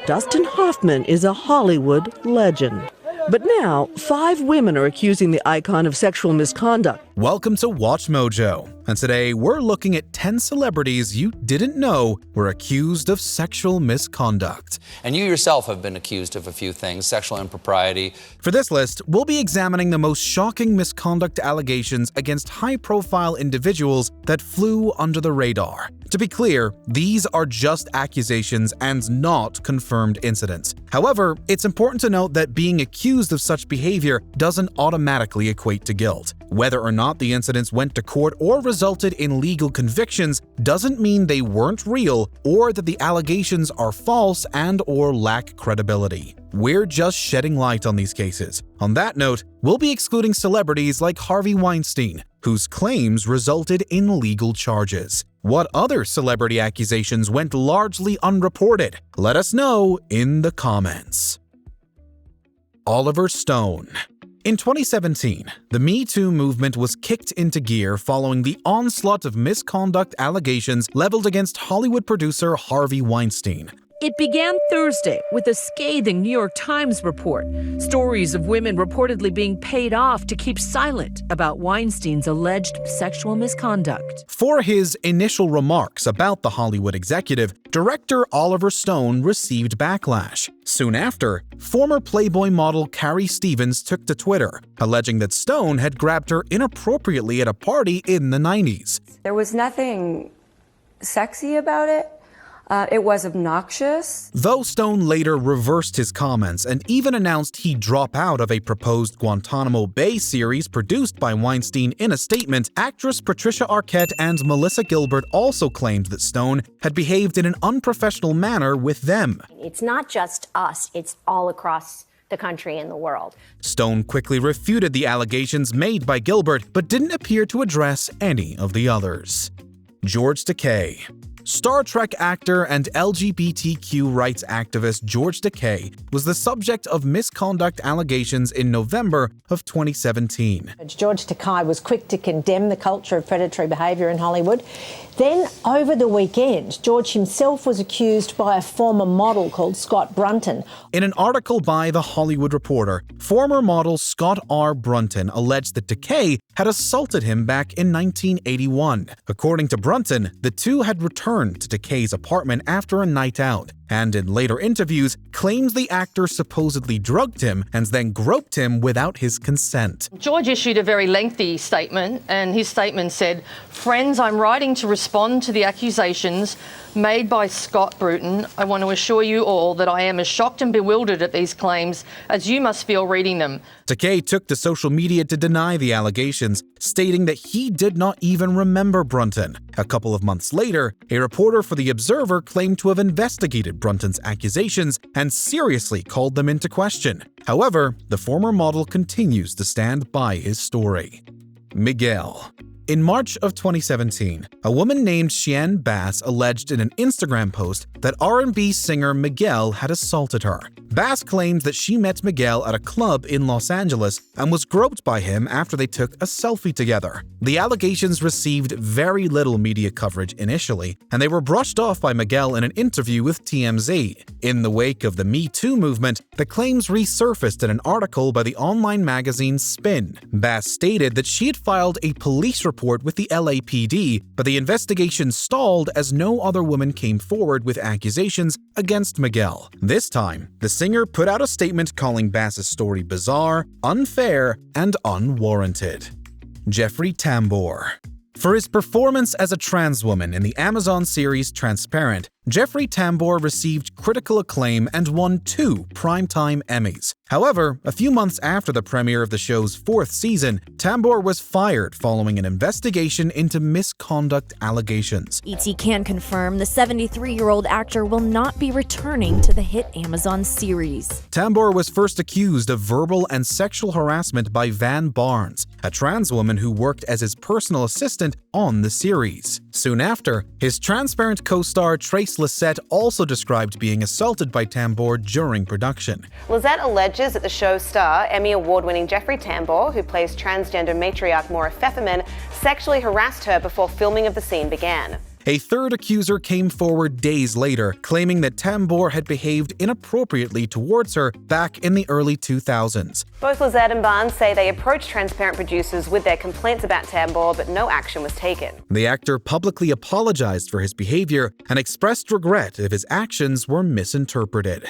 Dustin Hoffman is a Hollywood legend. But now, 5 women are accusing the icon of sexual misconduct. Welcome to Watch Mojo, and today we're looking at 10 celebrities you didn't know were accused of sexual misconduct. And you yourself have been accused of a few things, sexual impropriety. For this list, we'll be examining the most shocking misconduct allegations against high-profile individuals that flew under the radar. To be clear, these are just accusations and not confirmed incidents. However, it's important to note that being accused of such behavior doesn't automatically equate to guilt. Whether or not the incidents went to court or resulted in legal convictions doesn't mean they weren't real or that the allegations are false and/or lack credibility. We're just shedding light on these cases. On that note, we'll be excluding celebrities like Harvey Weinstein, whose claims resulted in legal charges. What other celebrity accusations went largely unreported? Let us know in the comments. Oliver Stone. In 2017, the Me Too movement was kicked into gear following the onslaught of misconduct allegations leveled against Hollywood producer Harvey Weinstein. It began Thursday with a scathing New York Times report. Stories of women reportedly being paid off to keep silent about Weinstein's alleged sexual misconduct. For his initial remarks about the Hollywood executive, director Oliver Stone received backlash. Soon after, former Playboy model Carrie Stevens took to Twitter, alleging that Stone had grabbed her inappropriately at a party in the 90s. There was nothing sexy about it. It was obnoxious. Though Stone later reversed his comments and even announced he'd drop out of a proposed Guantanamo Bay series produced by Weinstein in a statement, actress Patricia Arquette and Melissa Gilbert also claimed that Stone had behaved in an unprofessional manner with them. It's not just us, it's all across the country and the world. Stone quickly refuted the allegations made by Gilbert, but didn't appear to address any of the others. George Takei. Star Trek actor and LGBTQ rights activist George Takei was the subject of misconduct allegations in November of 2017. George Takei was quick to condemn the culture of predatory behaviour in Hollywood. Then, over the weekend, George himself was accused by a former model called Scott Brunton. In an article by The Hollywood Reporter, former model Scott R. Brunton alleged that Takei had assaulted him back in 1981. According to Brunton, the two had returned to Takei's apartment after a night out, and in later interviews claims the actor supposedly drugged him and then groped him without his consent. George issued a very lengthy statement, and his statement said, "Friends, I'm writing to respond to the accusations made by Scott Brunton. I want to assure you all that I am as shocked and bewildered at these claims as you must feel reading them." Takei took to social media to deny the allegations, stating that he did not even remember Brunton. A couple of months later, a reporter for The Observer claimed to have investigated Brunton's accusations and seriously called them into question. However, the former model continues to stand by his story. Miguel. In March of 2017, a woman named Cheyenne Bass alleged in an Instagram post that R&B singer Miguel had assaulted her. Bass claimed that she met Miguel at a club in Los Angeles and was groped by him after they took a selfie together. The allegations received very little media coverage initially, and they were brushed off by Miguel in an interview with TMZ. In the wake of the Me Too movement, the claims resurfaced in an article by the online magazine Spin. Bass stated that she had filed a police report with the LAPD, but the investigation stalled as no other woman came forward with accusations against Miguel. This time, the singer put out a statement calling Bass's story bizarre, unfair, and unwarranted. Jeffrey Tambor. For his performance as a trans woman in the Amazon series Transparent, Jeffrey Tambor received critical acclaim and won 2 Primetime Emmys. However, a few months after the premiere of the show's 4th season, Tambor was fired following an investigation into misconduct allegations. ET can confirm the 73-year-old actor will not be returning to the hit Amazon series. Tambor was first accused of verbal and sexual harassment by Van Barnes, a trans woman who worked as his personal assistant on the series. Soon after, his Transparent co-star Trace Lysette also described being assaulted by Tambor during production. Lysette alleges that the show's star, Emmy Award-winning Jeffrey Tambor, who plays transgender matriarch Maura Pfefferman, sexually harassed her before filming of the scene began. A third accuser came forward days later, claiming that Tambor had behaved inappropriately towards her back in the early 2000s. Both Lizette and Barnes say they approached Transparent producers with their complaints about Tambor, but no action was taken. The actor publicly apologized for his behavior and expressed regret if his actions were misinterpreted.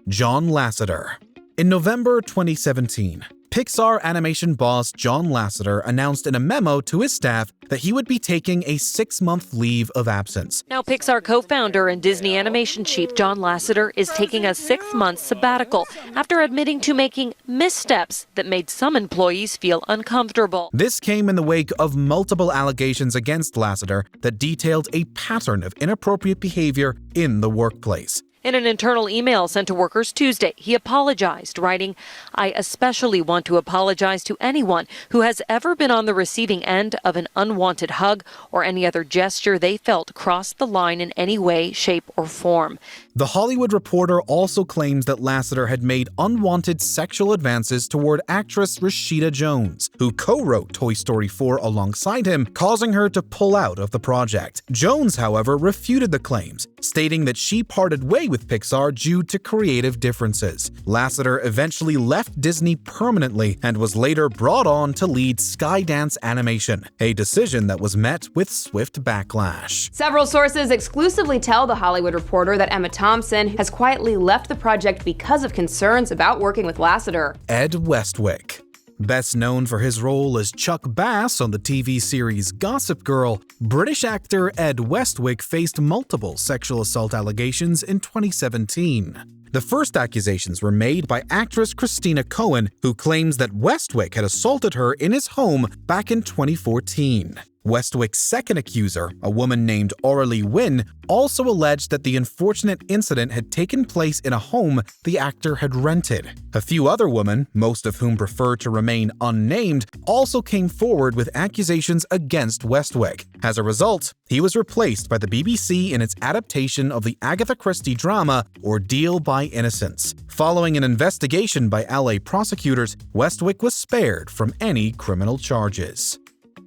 John Lasseter. In November 2017, Pixar animation boss John Lasseter announced in a memo to his staff that he would be taking a 6-month leave of absence. Now Pixar co-founder and Disney animation chief John Lasseter is taking a 6-month sabbatical after admitting to making missteps that made some employees feel uncomfortable. This came in the wake of multiple allegations against Lasseter that detailed a pattern of inappropriate behavior in the workplace. In an internal email sent to workers Tuesday, he apologized, writing, "I especially want to apologize to anyone who has ever been on the receiving end of an unwanted hug or any other gesture they felt crossed the line in any way, shape, or form." The Hollywood Reporter also claims that Lasseter had made unwanted sexual advances toward actress Rashida Jones, who co-wrote Toy Story 4 alongside him, causing her to pull out of the project. Jones, however, refuted the claims, stating that she parted ways with Pixar due to creative differences. Lasseter eventually left Disney permanently and was later brought on to lead Skydance Animation, a decision that was met with swift backlash. Several sources exclusively tell The Hollywood Reporter that Emma Thompson has quietly left the project because of concerns about working with Lasseter. Ed Westwick. Best known for his role as Chuck Bass on the TV series Gossip Girl, British actor Ed Westwick faced multiple sexual assault allegations in 2017. The first accusations were made by actress Christina Cohen, who claims that Westwick had assaulted her in his home back in 2014. Westwick's second accuser, a woman named Aurelie Wynn, also alleged that the unfortunate incident had taken place in a home the actor had rented. A few other women, most of whom prefer to remain unnamed, also came forward with accusations against Westwick. As a result, he was replaced by the BBC in its adaptation of the Agatha Christie drama Ordeal by Innocence. Following an investigation by LA prosecutors, Westwick was spared from any criminal charges.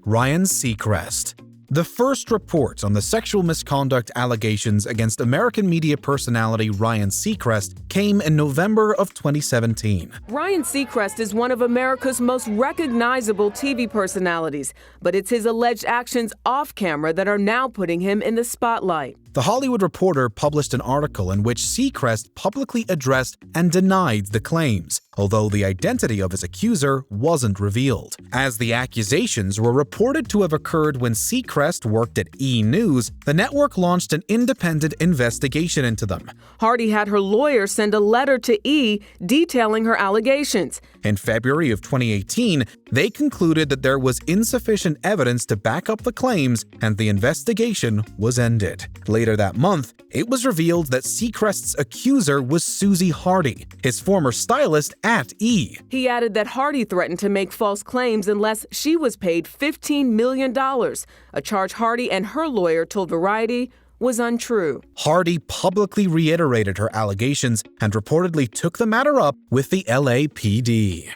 Ryan Seacrest. The first report on the sexual misconduct allegations against American media personality Ryan Seacrest came in November of 2017. Ryan Seacrest is one of America's most recognizable TV personalities, but it's his alleged actions off camera that are now putting him in the spotlight. The Hollywood Reporter published an article in which Seacrest publicly addressed and denied the claims, although the identity of his accuser wasn't revealed. As the accusations were reported to have occurred when Seacrest worked at E! News, the network launched an independent investigation into them. Hardy had her lawyer send a letter to E! detailing her allegations. In February of 2018, they concluded that there was insufficient evidence to back up the claims and the investigation was ended. Later that month, it was revealed that Seacrest's accuser was Susie Hardy, his former stylist at E! He added that Hardy threatened to make false claims unless she was paid $15 million, a charge Hardy and her lawyer told Variety was untrue. Hardy publicly reiterated her allegations and reportedly took the matter up with the LAPD.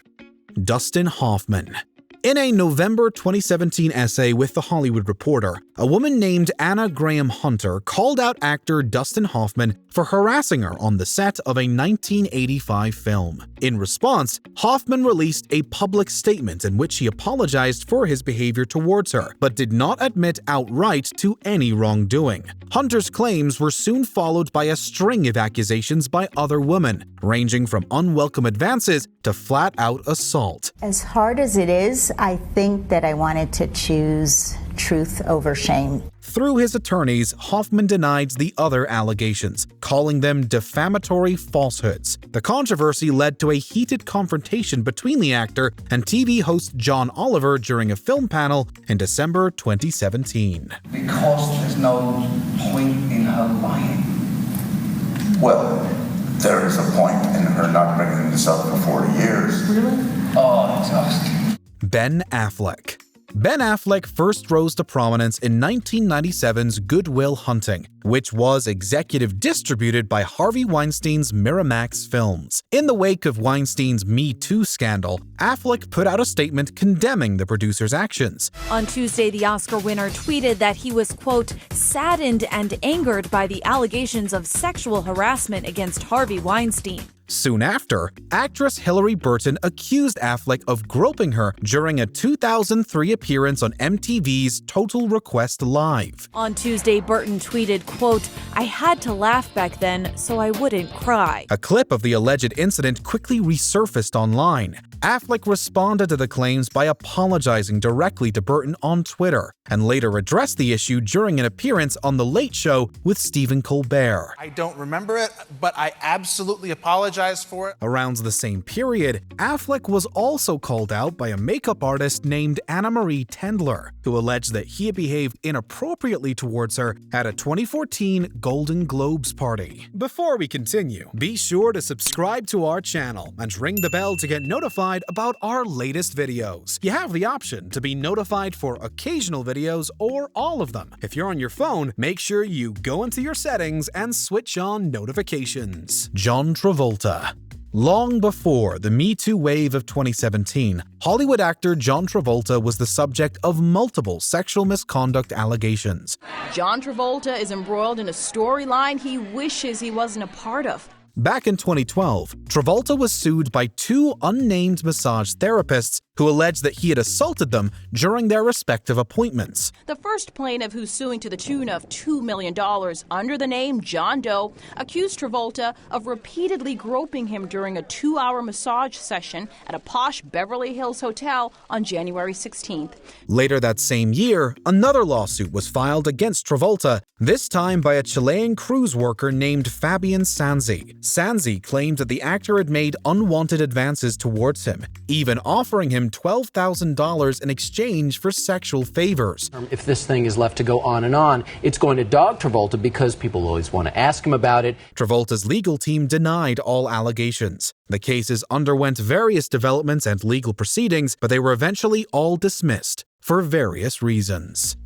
Dustin Hoffman. In a November 2017 essay with The Hollywood Reporter, a woman named Anna Graham Hunter called out actor Dustin Hoffman for harassing her on the set of a 1985 film. In response, Hoffman released a public statement in which he apologized for his behavior towards her, but did not admit outright to any wrongdoing. Hunter's claims were soon followed by a string of accusations by other women, ranging from unwelcome advances to flat-out assault. As hard as it is, I think that I wanted to choose truth over shame. Through his attorneys, Hoffman denied the other allegations, calling them defamatory falsehoods. The controversy led to a heated confrontation between the actor and TV host John Oliver during a film panel in December 2017. Because there's no point in her lying. Well, there is a point in her not bringing this up for 40 years. Really? Oh, exhausting. Ben Affleck. Ben Affleck first rose to prominence in 1997's Good Will Hunting, which was executive distributed by Harvey Weinstein's Miramax Films. In the wake of Weinstein's Me Too scandal, Affleck put out a statement condemning the producer's actions. On Tuesday, the Oscar winner tweeted that he was, quote, saddened and angered by the allegations of sexual harassment against Harvey Weinstein. Soon after, actress Hilary Burton accused Affleck of groping her during a 2003 appearance on MTV's Total Request Live. On Tuesday, Burton tweeted, quote, I had to laugh back then so I wouldn't cry. A clip of the alleged incident quickly resurfaced online. Affleck responded to the claims by apologizing directly to Burton on Twitter, and later addressed the issue during an appearance on The Late Show with Stephen Colbert. I don't remember it, but I absolutely apologize for it. Around the same period, Affleck was also called out by a makeup artist named Anna Marie Tendler, who alleged that he had behaved inappropriately towards her at a 2014 Golden Globes party. Before we continue, be sure to subscribe to our channel and ring the bell to get notified about our latest videos. You have the option to be notified for occasional videos or all of them. If you're on your phone, make sure you go into your settings and switch on notifications. John Travolta. Long before the Me Too wave of 2017, Hollywood actor John Travolta was the subject of multiple sexual misconduct allegations. John Travolta is embroiled in a storyline he wishes he wasn't a part of. Back in 2012, Travolta was sued by two unnamed massage therapists who alleged that he had assaulted them during their respective appointments. The first plaintiff, who's suing to the tune of $2 million under the name John Doe, accused Travolta of repeatedly groping him during a 2-hour massage session at a posh Beverly Hills hotel on January 16th. Later that same year, another lawsuit was filed against Travolta, this time by a Chilean cruise worker named Fabian Sanzi. Sanzi claimed that the actor had made unwanted advances towards him, even offering him $12,000 in exchange for sexual favors. If this thing is left to go on, it's going to dog Travolta because people always want to ask him about it. Travolta's legal team denied all allegations. The cases underwent various developments and legal proceedings, but they were eventually all dismissed for various reasons.